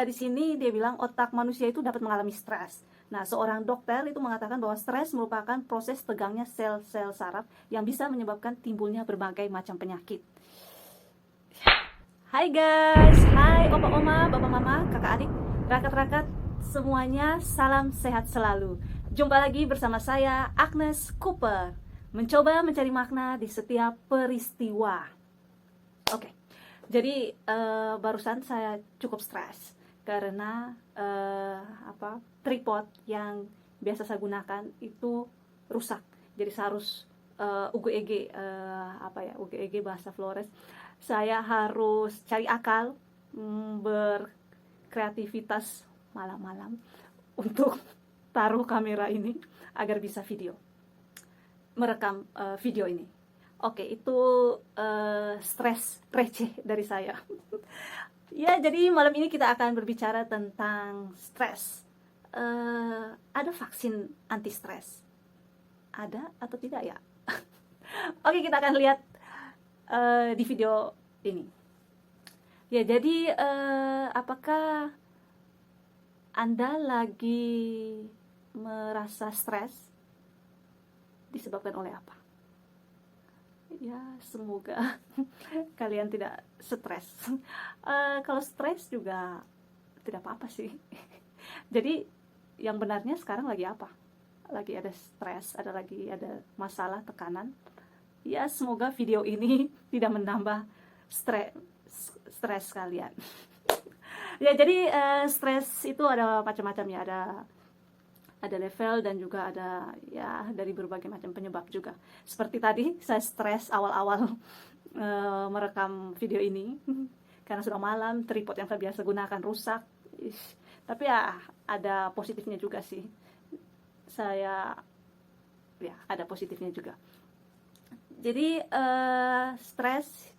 Di sini dia bilang otak manusia itu dapat mengalami stres. Nah, seorang dokter itu mengatakan bahwa stres merupakan proses tegangnya sel-sel saraf yang bisa menyebabkan timbulnya berbagai macam penyakit. Hai guys, hai opa-oma, bapak-mama, kakak adik, rakat-rakat, semuanya salam sehat selalu. Jumpa lagi bersama saya, Agnes Cooper, mencoba mencari makna di setiap peristiwa. Oke, jadi barusan saya cukup stres karena tripod yang biasa saya gunakan itu rusak. Jadi saya harus UGEG UGEG bahasa Flores. Saya harus cari akal, berkreativitas malam-malam untuk taruh kamera ini agar bisa merekam video ini. Oke, itu stres receh dari saya. Ya, jadi malam ini kita akan berbicara tentang stres. Ada vaksin anti stres? Ada atau tidak ya? Oke, kita akan lihat di video ini. Ya, jadi apakah Anda lagi merasa stres? Disebabkan oleh apa? Ya, semoga kalian tidak stres. Kalau stres juga tidak apa-apa sih. Jadi yang benarnya sekarang lagi apa? Lagi ada stres, ada masalah, tekanan. Ya, semoga video ini tidak menambah stres kalian. Ya, jadi stres itu ada macam-macam ya, ada level dan juga ada ya dari berbagai macam penyebab juga. Seperti tadi saya stres awal-awal merekam video ini karena sudah malam, tripod yang saya biasa gunakan rusak. Tapi ya ada positifnya juga sih. Ada positifnya juga. Jadi stres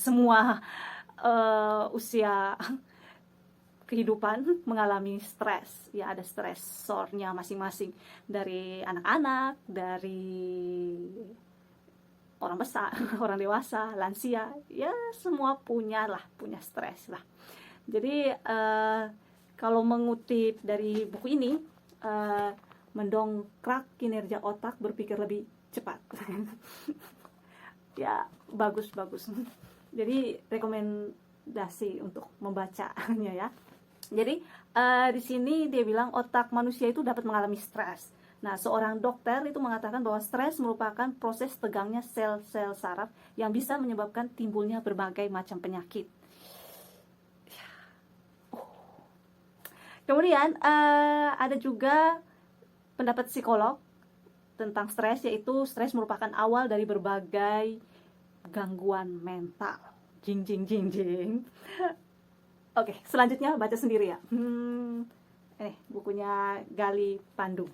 semua usia kehidupan mengalami stres. Ya, ada stresornya masing-masing, dari anak-anak, dari orang besar, orang dewasa, lansia. Ya, semua punya stres lah. Jadi kalau mengutip dari buku ini, mendongkrak kinerja otak berpikir lebih cepat. Ya, bagus. Jadi rekomendasi untuk membacanya ya. Jadi di sini dia bilang otak manusia itu dapat mengalami stres. Nah, seorang dokter itu mengatakan bahwa stres merupakan proses tegangnya sel-sel saraf yang bisa menyebabkan timbulnya berbagai macam penyakit. Kemudian ada juga pendapat psikolog tentang stres, yaitu stres merupakan awal dari berbagai gangguan mental. Jing. Oke, selanjutnya baca sendiri ya. Ini bukunya Gali Pandu.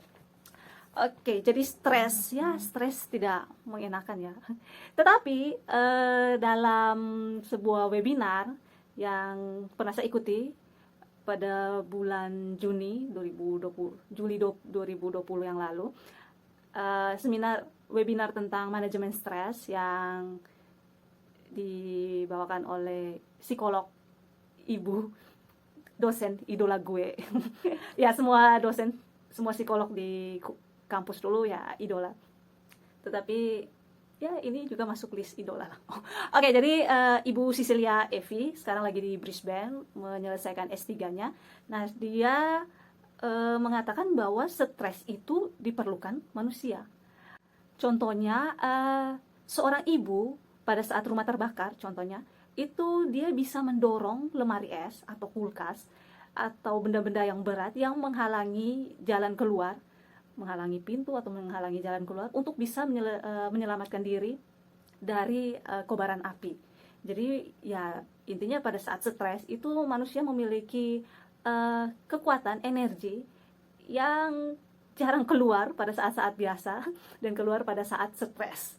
Oke, jadi stres tidak mengenakan ya. Tetapi dalam sebuah webinar yang pernah saya ikuti pada bulan Juli 2020 yang lalu, webinar tentang manajemen stres yang dibawakan oleh psikolog ibu, dosen idola gue. Ya, semua psikolog di kampus dulu ya idola. Tetapi ya ini juga masuk list idola lah. Oke, jadi Ibu Cecilia Evi sekarang lagi di Brisbane menyelesaikan S3-nya. Nah, dia mengatakan bahwa stres itu diperlukan manusia. Contohnya seorang ibu pada saat rumah terbakar, contohnya itu dia bisa mendorong lemari es atau kulkas atau benda-benda yang berat yang menghalangi jalan keluar, menghalangi pintu atau menghalangi jalan keluar untuk bisa menyelamatkan diri dari kobaran api. Jadi ya intinya pada saat stres itu manusia memiliki kekuatan energi yang jarang keluar pada saat-saat biasa dan keluar pada saat stres.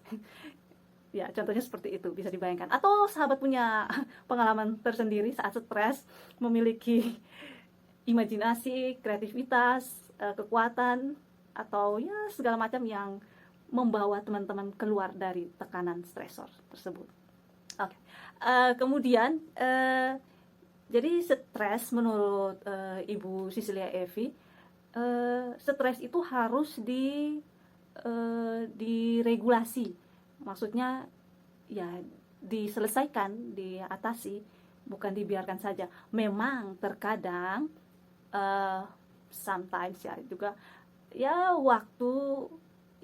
Ya, contohnya seperti itu, bisa dibayangkan. Atau sahabat punya pengalaman tersendiri saat stres, memiliki imajinasi, kreativitas, kekuatan, atau ya segala macam yang membawa teman-teman keluar dari tekanan stresor tersebut. Oke. Kemudian Jadi stres menurut Ibu Cecilia Evi, stres itu harus diregulasi. Maksudnya ya diselesaikan, diatasi, bukan dibiarkan saja. Memang terkadang sometimes ya juga ya waktu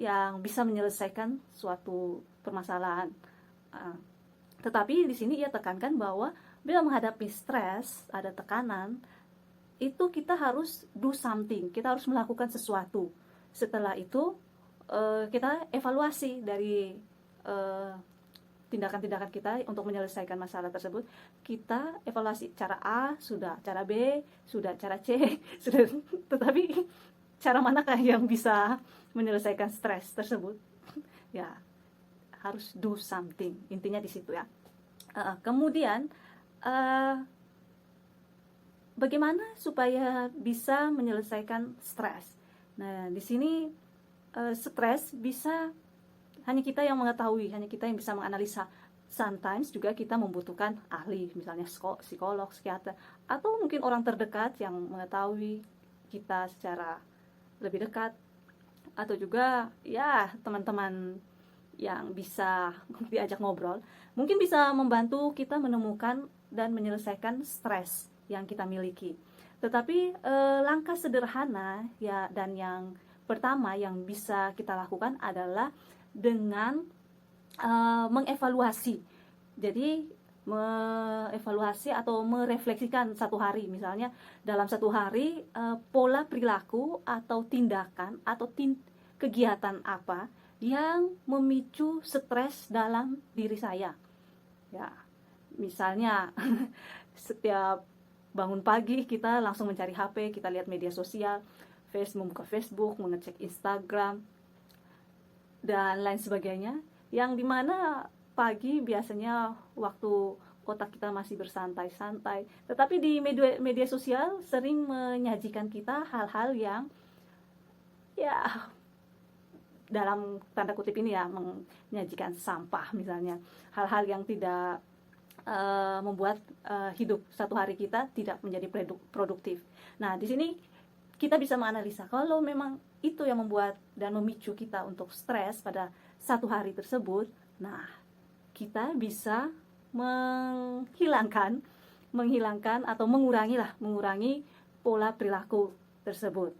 yang bisa menyelesaikan suatu permasalahan. Tetapi di sini ia tekankan bahwa bila menghadapi stres, ada tekanan, itu kita harus do something, kita harus melakukan sesuatu. Setelah itu kita evaluasi dari tindakan-tindakan kita untuk menyelesaikan masalah tersebut. Kita evaluasi, cara A sudah, cara B sudah, cara C sudah, tetapi cara manakah yang bisa menyelesaikan stres tersebut? Ya, harus do something, intinya di situ ya. Kemudian bagaimana supaya bisa menyelesaikan stres? Nah, di sini stres bisa hanya kita yang mengetahui, hanya kita yang bisa menganalisa. Sometimes juga kita membutuhkan ahli, misalnya psikolog, psikiater, atau mungkin orang terdekat yang mengetahui kita secara lebih dekat, atau juga ya teman-teman yang bisa diajak ngobrol, mungkin bisa membantu kita menemukan dan menyelesaikan stres yang kita miliki. Tetapi langkah sederhana ya, dan yang pertama yang bisa kita lakukan adalah dengan mengevaluasi. Jadi mengevaluasi atau merefleksikan satu hari, misalnya dalam satu hari pola perilaku atau tindakan atau kegiatan apa yang memicu stres dalam diri saya. Ya, misalnya setiap bangun pagi kita langsung mencari HP, kita lihat media sosial, membuka Facebook, mengecek Instagram, dan lain sebagainya, yang dimana pagi biasanya waktu otak kita masih bersantai-santai, tetapi di media sosial sering menyajikan kita hal-hal yang ya dalam tanda kutip ini ya, menyajikan sampah misalnya, hal-hal yang tidak membuat hidup satu hari kita tidak menjadi produktif. Nah, di sini kita bisa menganalisa kalau memang itu yang membuat dan memicu kita untuk stres pada satu hari tersebut. Nah, kita bisa menghilangkan atau mengurangi pola perilaku tersebut.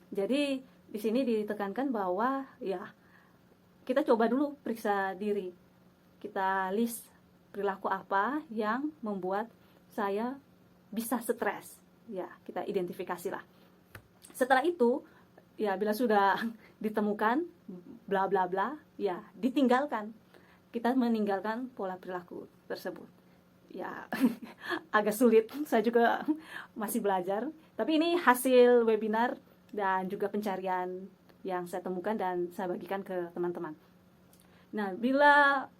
Jadi di sini ditekankan bahwa ya kita coba dulu periksa diri. Kita list perilaku apa yang membuat saya bisa stres. Ya, kita identifikasilah. Setelah itu ya, bila sudah ditemukan bla bla bla, ya ditinggalkan. Kita meninggalkan pola perilaku tersebut. Ya, agak sulit, saya juga masih belajar. Tapi ini hasil webinar dan juga pencarian yang saya temukan dan saya bagikan ke teman-teman. Nah, bila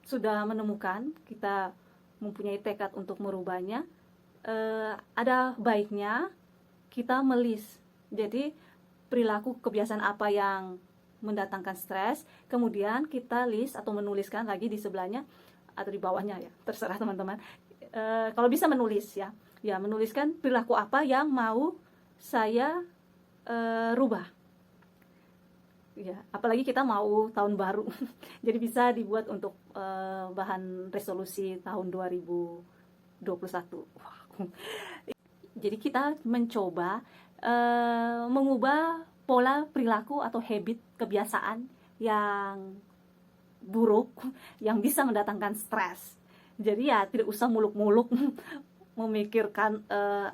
sudah menemukan, kita mempunyai tekad untuk merubahnya, ada baiknya kita melis. Jadi perilaku kebiasaan apa yang mendatangkan stres, kemudian kita list atau menuliskan lagi di sebelahnya atau di bawahnya ya, terserah teman-teman. Kalau bisa menulis ya, menuliskan perilaku apa yang mau saya rubah. Ya, apalagi kita mau tahun baru, jadi bisa dibuat untuk bahan resolusi tahun 2021. Wow. Jadi kita mencoba mengubah pola perilaku atau habit, kebiasaan yang buruk yang bisa mendatangkan stres. Jadi ya tidak usah muluk-muluk memikirkan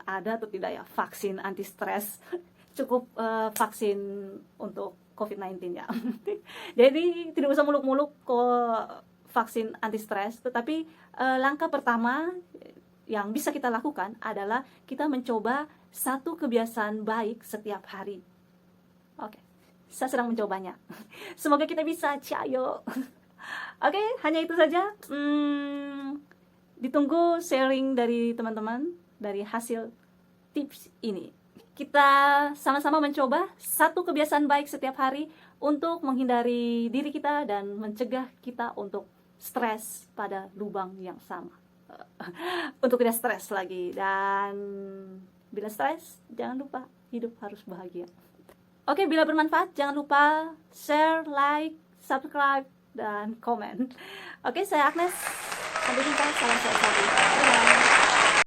ada atau tidak ya vaksin anti stres. Cukup vaksin untuk COVID-19 ya. Jadi tidak usah muluk-muluk vaksin anti stres, tetapi langkah pertama yang bisa kita lakukan adalah kita mencoba satu kebiasaan baik setiap hari. Oke, saya sedang mencobanya. Semoga kita bisa, ciao. Oke, hanya itu saja. Ditunggu sharing dari teman-teman dari hasil tips ini. Kita sama-sama mencoba satu kebiasaan baik setiap hari untuk menghindari diri kita dan mencegah kita untuk stres pada lubang yang sama. untuk tidak stres lagi. Dan bila stres, jangan lupa hidup harus bahagia. Oke, bila bermanfaat jangan lupa share, like, subscribe, dan komen. Oke, saya Agnes. Sampai jumpa. Salam sehat selalu. Bye-bye.